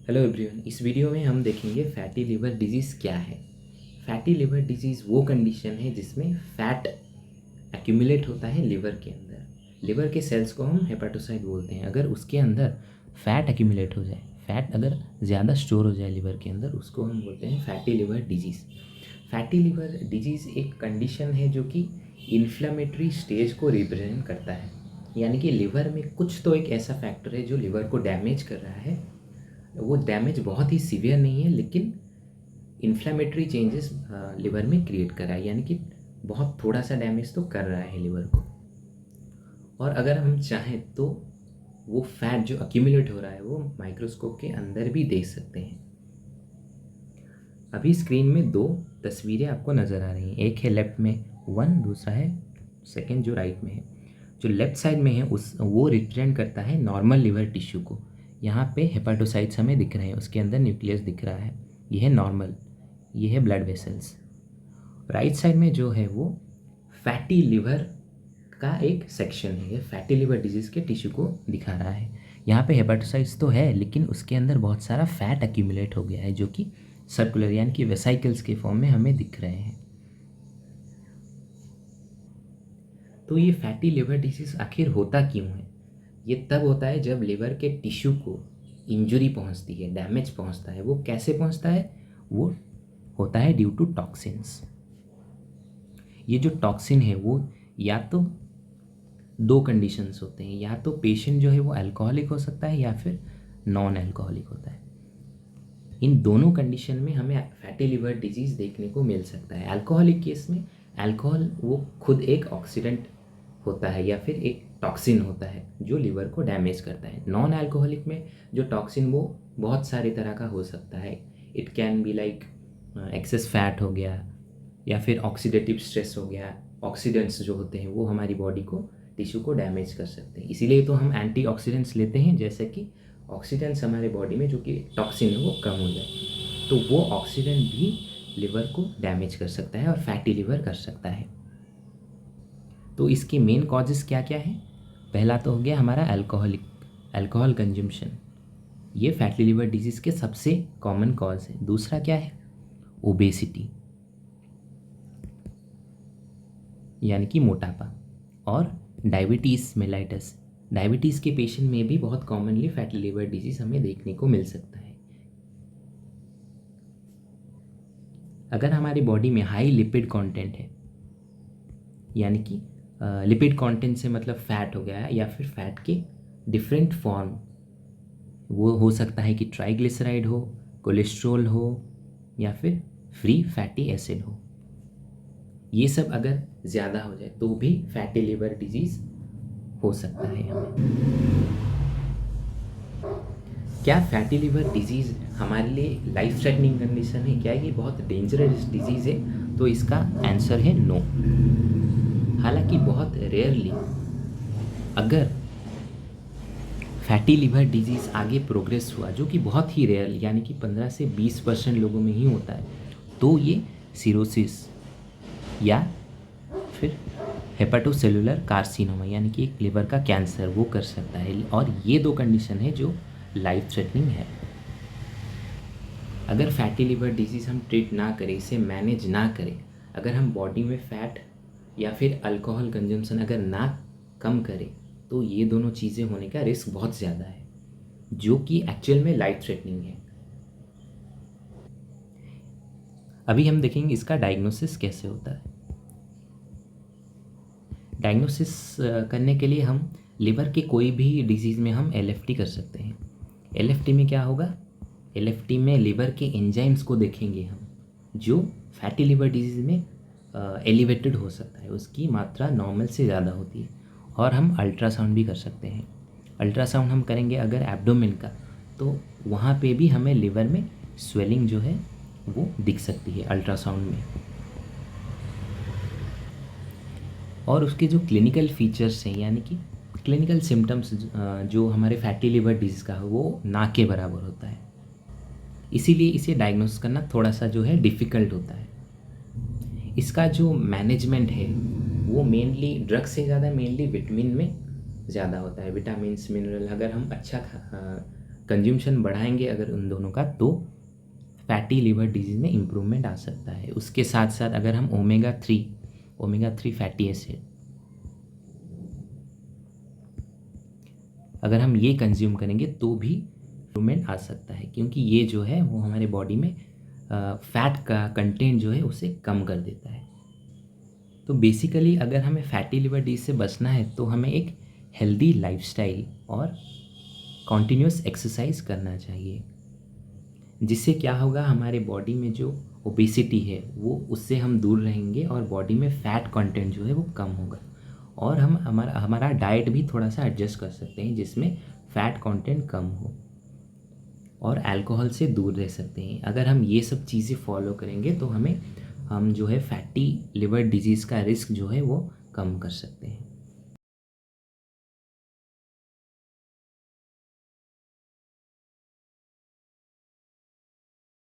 Hello everyone, इस video में हम देखेंगे फैटी लिवर डिजीज़ क्या है। फैटी लिवर डिजीज़ वो कंडीशन है जिसमें फैट एक्यूमुलेट होता है लिवर के अंदर। लिवर के सेल्स को हम हेपाटोसाइट बोलते हैं। अगर उसके अंदर फैट एक्यूमुलेट हो जाए, फैट अगर ज़्यादा स्टोर हो जाए लिवर के अंदर, उसको हम बोलते हैं fatty liver disease. Fatty liver disease एक कंडीशन है जो कि इन्फ्लेमेटरी स्टेज को रिप्रेजेंट करता है, यानी कि लिवर में कुछ तो एक ऐसा फैक्टर है जो लिवर को डैमेज कर रहा है। वो डैमेज बहुत ही सीवियर नहीं है, लेकिन इन्फ्लेमेटरी चेंजेस लिवर में क्रिएट कर रहा है, यानी कि बहुत थोड़ा सा डैमेज तो कर रहा है लिवर को। और अगर हम चाहें तो वो फैट जो अक्यूमुलेट हो रहा है वो माइक्रोस्कोप के अंदर भी देख सकते हैं। अभी स्क्रीन में दो तस्वीरें आपको नज़र आ रही हैं, एक है लेफ्ट में 1, दूसरा है सेकेंड जो राइट में है। जो लेफ्ट साइड में है वो रिप्रेजेंट करता है नॉर्मल लिवर टिश्यू को। यहाँ पे हेपाटोसाइट्स हमें दिख रहे हैं, उसके अंदर न्यूक्लियस दिख रहा है, ये है नॉर्मल, ये है ब्लड वेसल्स। राइट साइड में जो है वो फैटी लिवर का एक सेक्शन है, ये फैटी लिवर डिजीज़ के टिश्यू को दिखा रहा है। यहाँ पे हेपाटोसाइट्स तो है, लेकिन उसके अंदर बहुत सारा फैट एक्यूमुलेट हो गया है जो कि सर्कुलर यानी कि वेसाइकल्स के फॉर्म में हमें दिख रहे हैं। तो ये फैटी लिवर डिजीज़ आखिर होता क्यों है? ये तब होता है जब लिवर के टिश्यू को इंजरी पहुंचती है, डैमेज पहुंचता है। वो कैसे पहुंचता है? वो होता है ड्यू टू टॉक्सिन्स। ये जो टॉक्सिन है वो या तो दो कंडीशंस होते हैं, या तो पेशेंट जो है वो अल्कोहलिक हो सकता है या फिर नॉन अल्कोहलिक होता है। इन दोनों कंडीशन में हमें फैटी लिवर डिजीज़ देखने को मिल सकता है। अल्कोहलिक केस में अल्कोहल वो खुद एक ऑक्सीडेंट होता है या फिर एक टॉक्सिन होता है जो लिवर को डैमेज करता है। नॉन अल्कोहलिक में जो टॉक्सिन वो बहुत सारे तरह का हो सकता है। It can be like access fat हो गया, या फिर ऑक्सीडेटिव स्ट्रेस हो गया। ऑक्सीडेंट्स जो होते हैं वो हमारी बॉडी को, टिश्यू को डैमेज कर सकते हैं। इसीलिए तो हम एंटीऑक्सीडेंट्स लेते हैं, जैसे कि ऑक्सीडेंट्स हमारे बॉडी में जो कि टॉक्सिन है वो कम हो जाए। तो वो ऑक्सीडेंट भी लिवर को डैमेज कर सकता है और फैटी लिवर कर सकता है। तो इसके मेन कॉजेज़ क्या क्या हैं? पहला तो हो गया हमारा अल्कोहल कंजम्पशन, ये फैटी लिवर डिजीज़ के सबसे कॉमन कॉज है। दूसरा क्या है? ओबेसिटी यानी कि मोटापा, और डायबिटीज़ मेलाइटस। डायबिटीज़ के पेशेंट में भी बहुत कॉमनली फैटी लिवर डिजीज़ हमें देखने को मिल सकता है। अगर हमारी बॉडी में हाई लिपिड कंटेंट है, यानी कि लिपिड कंटेंट से मतलब फैट हो गया या फिर फैट के डिफरेंट फॉर्म, वो हो सकता है कि ट्राइग्लिसराइड हो, कोलेस्ट्रॉल हो, या फिर फ्री फैटी एसिड हो। ये सब अगर ज़्यादा हो जाए तो भी फैटी लिवर डिजीज़ हो सकता है हमें। क्या फैटी लिवर डिजीज़ हमारे लिए लाइफ थ्रेटनिंग कंडीशन है? क्या ये बहुत डेंजरस डिजीज़ है? तो इसका आंसर है नो। हालांकि बहुत रेयरली अगर फैटी लिवर डिजीज़ आगे प्रोग्रेस हुआ, जो कि बहुत ही रेयर यानी कि 15 से 20% लोगों में ही होता है, तो ये सिरोसिस या फिर हेपाटोसेलुलर कार्सिनोमा यानी कि एक लिवर का कैंसर वो कर सकता है। और ये दो कंडीशन है जो लाइफ थ्रेटनिंग है। अगर फैटी लिवर डिजीज़ हम ट्रीट ना करें, इसे मैनेज ना करें, अगर हम बॉडी में फ़ैट या फिर अल्कोहल कंजम्पशन अगर ना कम करें, तो ये दोनों चीज़ें होने का रिस्क बहुत ज़्यादा है, जो कि एक्चुअल में लाइफ थ्रेटनिंग है। अभी हम देखेंगे इसका डायग्नोसिस कैसे होता है। डायग्नोसिस करने के लिए हम लिवर के कोई भी डिजीज़ में हम एलएफटी कर सकते हैं। एलएफटी में क्या होगा? एलएफटी में लिवर के एंजाइम्स को देखेंगे हम, जो फैटी लिवर डिजीज़ में एलिवेटेड हो सकता है, उसकी मात्रा नॉर्मल से ज़्यादा होती है। और हम अल्ट्रासाउंड भी कर सकते हैं। अल्ट्रासाउंड हम करेंगे अगर एब्डोमेन का, तो वहाँ पे भी हमें लिवर में स्वेलिंग जो है वो दिख सकती है अल्ट्रासाउंड में। और उसके जो क्लिनिकल फीचर्स हैं, यानी कि क्लिनिकल सिम्टम्स जो हमारे फैटी लिवर डिजीज़ का है, वो ना के बराबर होता है। इसीलिए इसे डायग्नोस करना थोड़ा सा जो है डिफ़िकल्ट होता है। इसका जो मैनेजमेंट है वो मेनली ड्रग से ज़्यादा मेनली विटामिन में ज़्यादा होता है। विटामिन्स, मिनरल अगर हम अच्छा कंज्यूमशन बढ़ाएंगे अगर उन दोनों का, तो फैटी लिवर डिजीज़ में इम्प्रूवमेंट आ सकता है। उसके साथ साथ अगर हम ओमेगा 3 फैटी एसिड अगर हम ये कंज्यूम करेंगे तो भी इम्प्रूवमेंट आ सकता है, क्योंकि ये जो है वो हमारे बॉडी में फैट का कंटेंट जो है उसे कम कर देता है। तो बेसिकली अगर हमें फैटी लिवर डिजीज से बचना है तो हमें एक हेल्दी लाइफस्टाइल और कॉन्टिन्यूस एक्सरसाइज करना चाहिए, जिससे क्या होगा, हमारे बॉडी में जो ओबेसिटी है वो उससे हम दूर रहेंगे और बॉडी में फ़ैट कंटेंट जो है वो कम होगा। और हम हमारा डाइट भी थोड़ा सा एडजस्ट कर सकते हैं जिसमें फ़ैट कंटेंट कम हो, और अल्कोहल से दूर रह सकते हैं। अगर हम ये सब चीज़ें फॉलो करेंगे तो हम जो है फैटी लिवर डिजीज़ का रिस्क जो है वो कम कर सकते हैं।